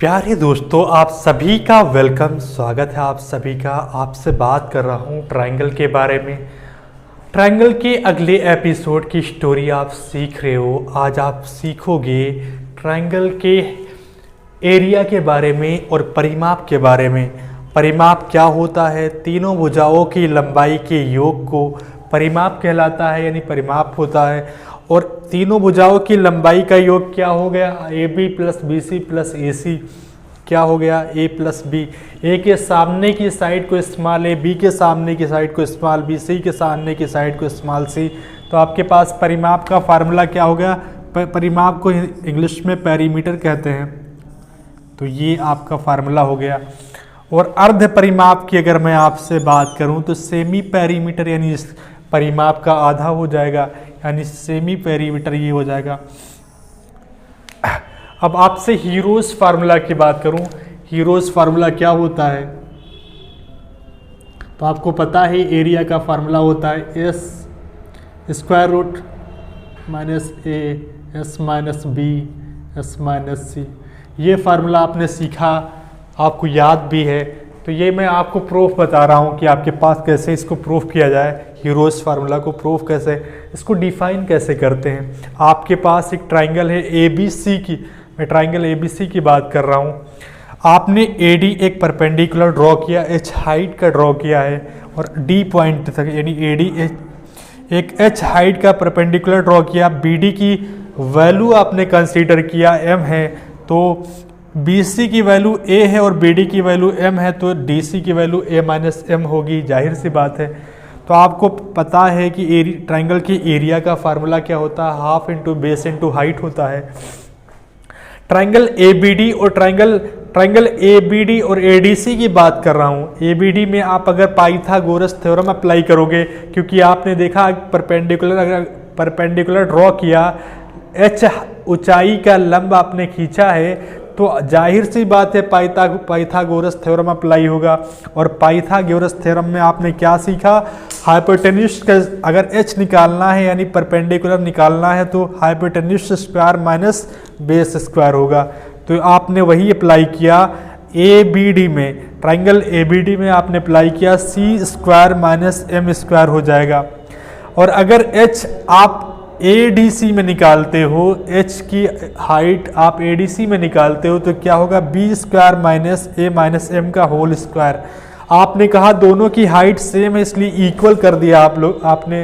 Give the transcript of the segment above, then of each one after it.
प्यारे दोस्तों, आप सभी का वेलकम, स्वागत है आप सभी का। आपसे बात कर रहा हूँ ट्रायंगल के बारे में। ट्रायंगल के अगले एपिसोड की स्टोरी आप सीख रहे हो। आज आप सीखोगे ट्रायंगल के एरिया के बारे में और परिमाप के बारे में। परिमाप क्या होता है? तीनों भुजाओं की लंबाई के योग को परिमाप कहलाता है, यानी परिमाप होता है। और तीनों भुजाओं की लंबाई का योग क्या हो गया? A B plus B C plus A C क्या हो गया? ए प्लस बी। ए के सामने की साइड को स्मॉल ए, बी के सामने की साइड को स्मॉल बी, सी के सामने की साइड को स्मॉल सी। तो आपके पास परिमाप का फार्मूला क्या हो गया? परिमाप को इंग्लिश में पेरीमीटर कहते हैं। तो ये आपका फार्मूला हो गया। और अर्ध परिमाप की अगर मैं आपसे बात करूं तो सेमी पेरीमीटर यानी इस परिमाप का आधा हो जाएगा, यानी सेमी पेरीमीटर ये हो जाएगा। अब आपसे हीरोज फार्मूला की बात करूं, हीरोज फार्मूला क्या होता है? तो आपको पता है एरिया का फार्मूला होता है S square root minus A S minus B S minus C. ये फार्मूला आपने सीखा, आपको याद भी है। तो ये मैं आपको प्रूफ बता रहा हूँ कि आपके पास कैसे इसको प्रूफ किया जाए। हीरोज फार्मूला को प्रूफ कैसे, इसको डिफाइन कैसे करते हैं। आपके पास एक ट्राइंगल है ए बी सी की, मैं ट्राइंगल ए बी सी की बात कर रहा हूँ। आपने ए डी एक परपेंडिकुलर ड्रॉ किया, एच हाइट का ड्रॉ किया है और डी पॉइंट तक, यानी ए डी एक एच हाइट का परपेंडिकुलर ड्रॉ किया। बी डी की वैल्यू आपने कंसीडर किया एम है, तो बी सी की वैल्यू ए है और बी डी की वैल्यू एम है, तो डी सी की वैल्यू ए माइनस एम होगी, जाहिर सी बात है। तो आपको पता है कि ट्राइंगल की एरिया का फार्मूला क्या होता है? Half into base into height होता है। ट्राइंगल ए बी डी और ट्राइंगल ए बी डी और ए डी सी की बात कर रहा हूँ। ए बी डी में आप अगर पाइथागोरस थ्योरम अप्लाई करोगे, क्योंकि आपने देखा परपेंडिकुलर ड्रॉ किया, एच ऊंचाई का लंब आपने खींचा है, तो जाहिर सी बात है पाइथागोरस थ्योरम अप्लाई होगा। और पाइथागोरस थ्योरम में आपने क्या सीखा? हाइपोटेन्यूज का अगर एच निकालना है यानी परपेंडिकुलर निकालना है तो hypotenuse square minus base square होगा। तो आपने वही अप्लाई किया ए बी डी में, ट्राइंगल ए बी डी में आपने अप्लाई किया, सी स्क्वायर माइनस एम स्क्वायर हो जाएगा। और अगर एच आप ADC में निकालते हो, H की हाइट आप ADC में निकालते हो, तो क्या होगा? B square minus A minus M का होल स्क्वायर। आपने कहा दोनों की हाइट सेम है इसलिए इक्वल कर दिया आपने।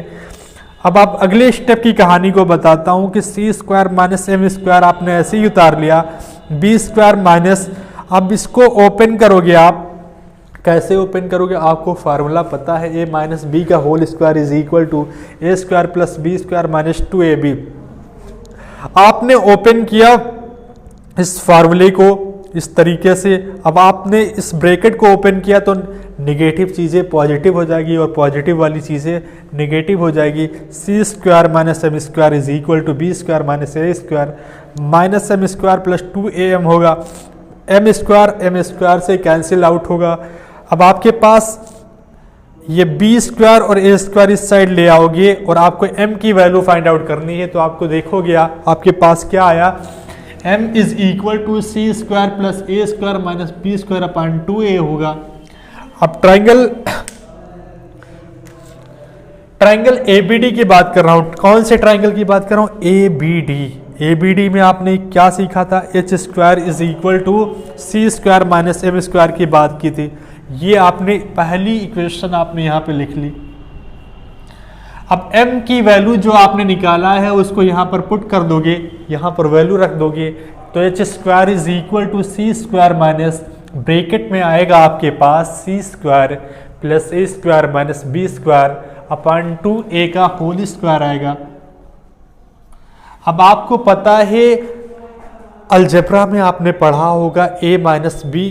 अब आप अगले स्टेप की कहानी को बताता हूँ कि सी स्क्वायर माइनस एम स्क्वायर आपने ऐसे ही उतार लिया, बी स्क्वायर माइनस, अब इसको ओपन करोगे आप, कैसे ओपन करोगे? आपको फार्मूला पता है, ए माइनस बी का whole square is equal to A square plus B square minus 2ab। आपने ओपन किया इस फार्मूले को इस तरीके से। अब आपने इस ब्रैकेट को ओपन किया तो नेगेटिव चीज़ें पॉजिटिव हो जाएगी और पॉजिटिव वाली चीज़ें नेगेटिव हो जाएगी। C square minus M square is equal to B square minus A square minus M square plus 2am होगा। एम स्क्वायर से कैंसिल आउट होगा। अब आपके पास ये बी स्क्वायर और ए स्क्वायर इस साइड ले आओगे और आपको एम की वैल्यू फाइंड आउट करनी है। तो आपको देखोगे आपके पास क्या आया? M is equal to C square plus A square minus B square upon 2a होगा। अब ट्राइंगल एबीडी की बात कर रहा हूं। कौन से ट्राइंगल की बात कर रहा हूं? एबीडी में आपने क्या सीखा था? H square is equal to C square minus M square की बात की थी। ये आपने पहली इक्वेशन आपने यहाँ पे लिख ली। अब m की वैल्यू जो आपने निकाला है उसको यहाँ पर पुट कर दोगे, यहाँ पर वैल्यू रख दोगे, तो H square is equal to C square minus bracket में आएगा आपके पास C square plus A square minus B square upon 2a का होल स्क्वायर आएगा। अब आपको पता है अलजेब्रा में आपने पढ़ा होगा a माइनस बी,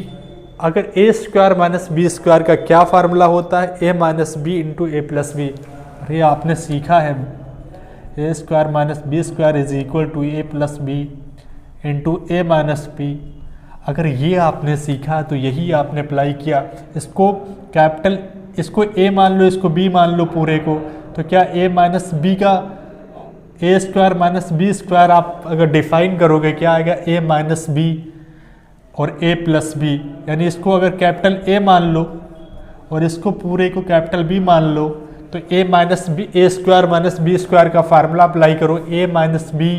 अगर A square minus B square का क्या फार्मूला होता है? A minus B into A plus B. अरे आपने सीखा है A square minus B square is equal to A plus B into A minus B. अगर ये आपने सीखा तो यही आपने अप्लाई किया। इसको कैपिटल, इसको ए मान लो, इसको बी मान लो पूरे को, तो क्या ए माइनस बी का ए स्क्वायर माइनस बी स्क्वायर आप अगर डिफाइन करोगे क्या आएगा? ए माइनस बी और ए प्लस बी, यानी इसको अगर कैपिटल ए मान लो और इसको पूरे को कैपिटल बी मान लो, तो ए माइनस बी, ए स्क्वायर माइनस बी स्क्वायर का फार्मूला अप्लाई करो, ए माइनस बी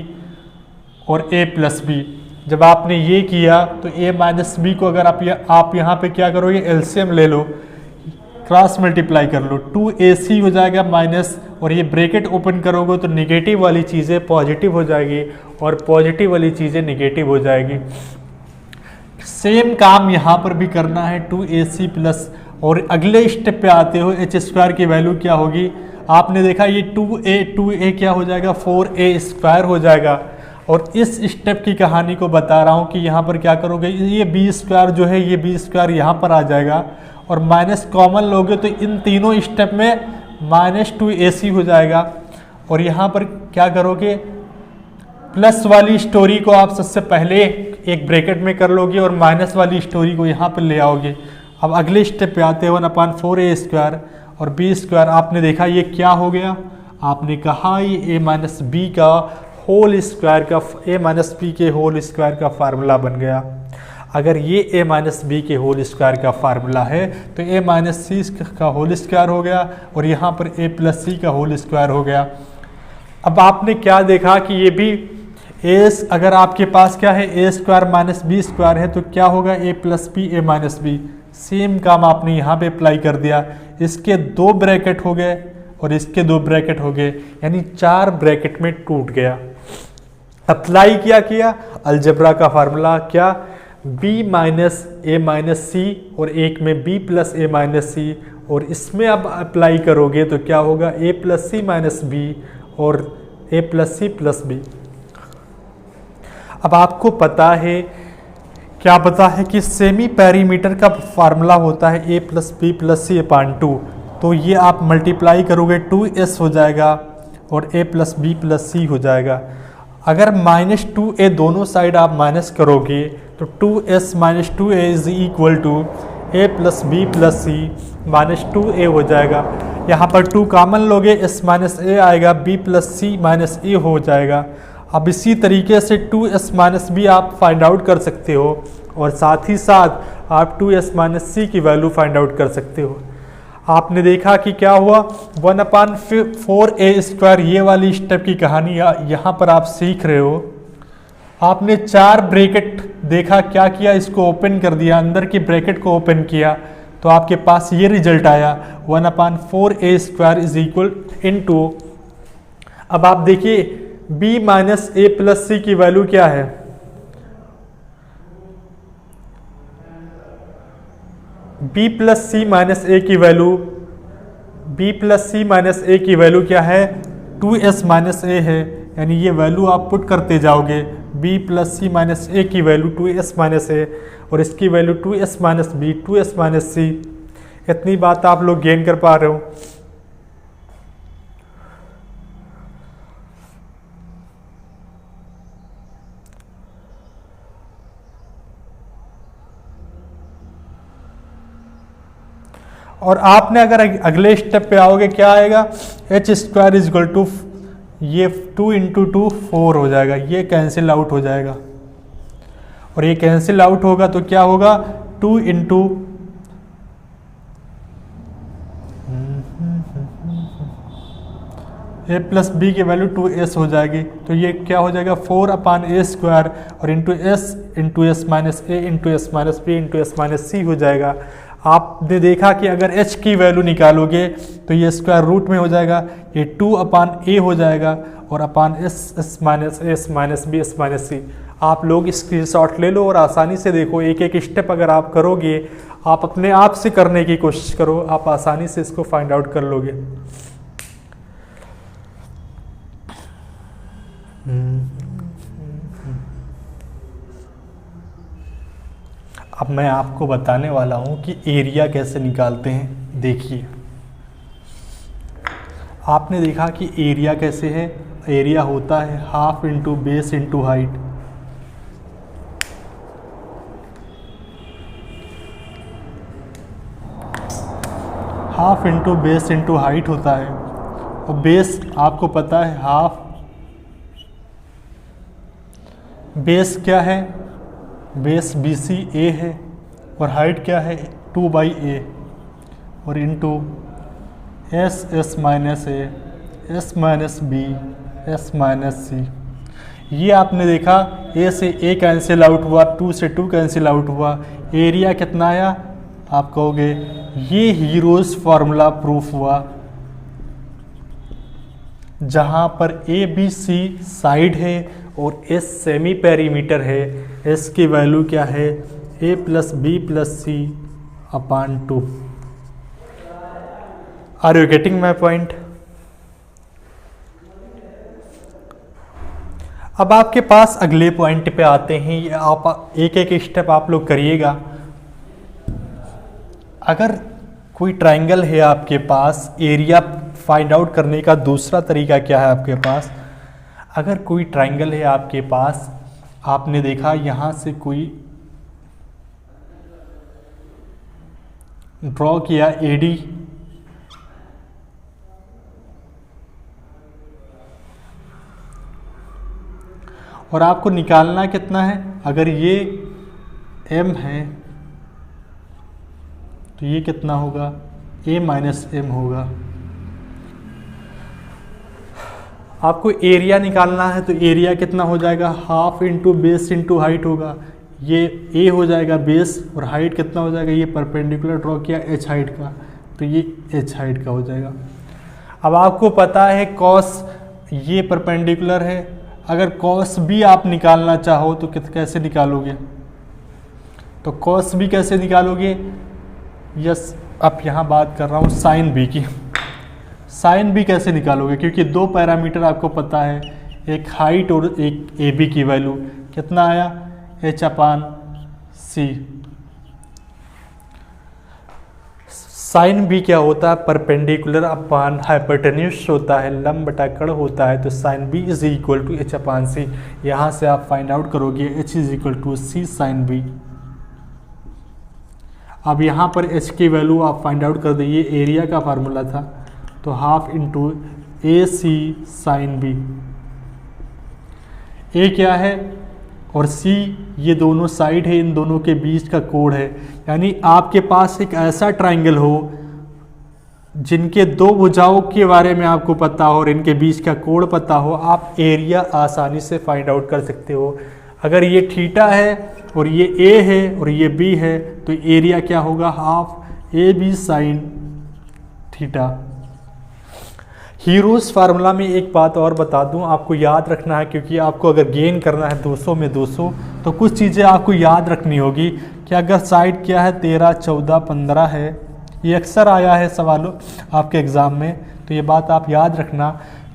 और ए प्लस बी। जब आपने ये किया तो ए माइनस बी को अगर आप यहाँ पे क्या करोगे, एलसीएम ले लो, क्रॉस मल्टीप्लाई कर लो, 2ac हो जाएगा माइनस, और ये ब्रैकेट ओपन करोगे तो निगेटिव वाली चीज़ें पॉजिटिव हो जाएगी और पॉजिटिव वाली चीज़ें निगेटिव हो जाएगी। सेम काम यहाँ पर भी करना है, 2ac प्लस, और अगले स्टेप पे आते हो एच स्क्वायर की वैल्यू क्या होगी। आपने देखा ये 2a क्या हो जाएगा, 4a स्क्वायर हो जाएगा। और इस स्टेप की कहानी को बता रहा हूँ कि यहाँ पर क्या करोगे, ये बी स्क्वायर जो है, ये बी स्क्वायर यहाँ पर आ जाएगा और माइनस कॉमन लोगे तो इन तीनों स्टेप में माइनस 2ac हो जाएगा। और यहाँ पर क्या करोगे, प्लस वाली स्टोरी को आप सबसे पहले एक ब्रैकेट में कर लोगे और माइनस वाली स्टोरी को यहाँ पर ले आओगे। अब अगले स्टेप पे आते हैं, 1/4a स्क्वायर और बी स्क्वायर। आपने देखा ये क्या हो गया, आपने कहा ये a माइनस बी का होल स्क्वायर का, a माइनस बी के होल स्क्वायर का फार्मूला बन गया। अगर ये a माइनस बी के होल स्क्वायर का फार्मूला है तो a माइनस सी का होल स्क्वायर हो गया और यहाँ पर a प्लस सी का होल स्क्वायर हो गया। अब आपने क्या देखा कि ये भी अगर आपके पास क्या है, a square minus B square है तो क्या होगा, a plus B a minus B. Same काम आपने यहाँ पे अप्लाई कर दिया, इसके 2 ब्रैकेट हो गए और इसके 2 ब्रैकेट हो गए, यानी 4 ब्रैकेट में टूट गया। अप्लाई किया अलजेब्रा का फार्मूला क्या, b minus A minus C और एक में b plus A minus C, और इसमें अब अप्लाई करोगे तो क्या होगा, a plus C minus B और a plus C plus B. अब आपको पता है, क्या पता है कि सेमी पेरीमीटर का फार्मूला होता है a प्लस बी प्लस सी अपान 2, तो ये आप मल्टीप्लाई करोगे 2s हो जाएगा और a प्लस बी प्लस सी हो जाएगा। अगर माइनस 2a दोनों साइड आप माइनस करोगे तो 2s minus 2a is equal to a plus B plus C minus 2a हो जाएगा। यहाँ पर 2 कॉमन लोगे, s माइनस a आएगा, b plus C minus a हो जाएगा। अब इसी तरीके से 2s माइनस बी आप फाइंड आउट कर सकते हो और साथ ही साथ आप 2s माइनस सी की वैल्यू फाइंड आउट कर सकते हो। आपने देखा कि क्या हुआ, 1/4a स्क्वायर, ये वाली स्टेप की कहानी यहाँ पर आप सीख रहे हो। आपने 4 ब्रैकेट देखा, क्या किया, इसको ओपन कर दिया, अंदर की ब्रैकेट को ओपन किया तो आपके पास ये रिजल्ट आया, 1/4a square is equal into. अब आप देखिए b माइनस ए प्लस सी की वैल्यू क्या है, b plus C minus A की value, b plus C minus A की वैल्यू क्या है, 2s माइनस ए है, यानी ये वैल्यू आप पुट करते जाओगे, b plus C minus A की वैल्यू 2s माइनस ए और इसकी value 2s minus B 2s minus C. इतनी बात आप लोग गेन कर पा रहे हो। और आपने अगर अगले स्टेप पे आओगे, क्या आएगा, H square is equal to, ये 2 इंटू 2 4 हो जाएगा, ये कैंसिल आउट हो जाएगा और ये कैंसिल आउट होगा तो क्या होगा, 2 इंटू ए प्लस बी की वैल्यू 2s हो जाएगी, तो ये क्या हो जाएगा, 4/a स्क्वायर और into S minus A into S minus B into S minus C हो जाएगा। आपने देखा कि अगर h की वैल्यू निकालोगे तो ये स्क्वायर रूट में हो जाएगा, ये 2/a हो जाएगा और upon S minus S minus B S minus C. आप लोग स्क्रीनशॉट ले लो और आसानी से देखो, एक एक स्टेप अगर आप करोगे, आप अपने आप से करने की कोशिश करो, आप आसानी से इसको फाइंड आउट कर लोगे। अब मैं आपको बताने वाला हूं कि एरिया कैसे निकालते हैं। देखिए, आपने देखा कि एरिया कैसे है, एरिया होता है half into base into height. Half into base into height होता है और बेस आपको पता है हाफ, बेस क्या है, बेस BC A है और हाइट क्या है 2/A और into S minus A S minus B S minus C। ये आपने देखा A से A कैंसिल आउट हुआ, 2 से 2 कैंसिल आउट हुआ, एरिया कितना आया आप कहोगे ये हीरोज फार्मूला प्रूफ हुआ, जहाँ पर ABC साइड है और S सेमी पेरीमीटर है। S की वैल्यू क्या है A plus B plus C upon 2। Are you getting my point? अब आपके पास अगले पॉइंट पे आते हैं। ये आप एक एक स्टेप आप लोग करिएगा। अगर कोई ट्रायंगल है आपके पास, एरिया फाइंड आउट करने का दूसरा तरीका क्या है आपके पास? अगर कोई ट्रायंगल है आपके पास, आपने देखा यहाँ से कोई ड्रॉ किया AD, और आपको निकालना कितना है? अगर ये M है तो ये कितना होगा A माइनस M होगा। आपको एरिया निकालना है तो एरिया कितना हो जाएगा, half into base into height होगा। ये A हो जाएगा बेस और हाइट कितना हो जाएगा, ये परपेंडिकुलर ड्रॉ किया H हाइट का तो ये H हाइट का हो जाएगा। अब आपको पता है कॉस ये परपेंडिकुलर है, अगर कॉस भी आप निकालना चाहो तो कैसे निकालोगे? तो कॉस भी कैसे निकालोगे? यस, अब यहाँ बात कर रहा हूँ साइन बी की। साइन बी कैसे निकालोगे? क्योंकि दो पैरामीटर आपको पता है, एक हाइट और एक AB की वैल्यू कितना आया H upon C। Sine B क्या होता है? परपेंडिकुलर अपान हाइपोटेन्यूज होता है, लंब बटा कड़ होता है। तो sine B is equal to H upon C। यहाँ से आप फाइंड आउट करोगे H is equal to C sine B. अब यहाँ पर H की वैल्यू आप फाइंड आउट कर दीजिए, एरिया का फार्मूला था, तो half into AC sine B. A क्या है और C ये दोनों साइड है, इन दोनों के बीच का कोण है। यानी आपके पास एक ऐसा ट्रायंगल हो जिनके दो भुजाओं के बारे में आपको पता हो और इनके बीच का कोण पता हो, आप एरिया आसानी से फाइंड आउट कर सकते हो। अगर ये थीटा है और ये A है और ये B है तो एरिया क्या होगा, half AB sine theta. Heroes formula में एक बात और बता दूं, आपको याद रखना है, क्योंकि आपको अगर गेन करना है 200 में 200 तो कुछ चीज़ें आपको याद रखनी होगी कि अगर साइड क्या है 13, 14, 15 है, ये अक्सर आया है सवालों आपके एग्ज़ाम में, तो ये बात आप याद रखना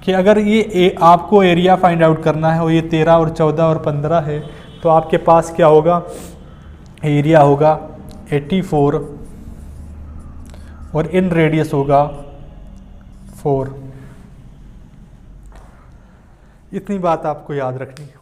कि अगर ये आपको एरिया फाइंड आउट करना है और ये 13 और 14 और 15 है तो आपके पास क्या होगा, एरिया होगा 84 और इन रेडियस होगा 4। इतनी बात आपको याद रखनी है।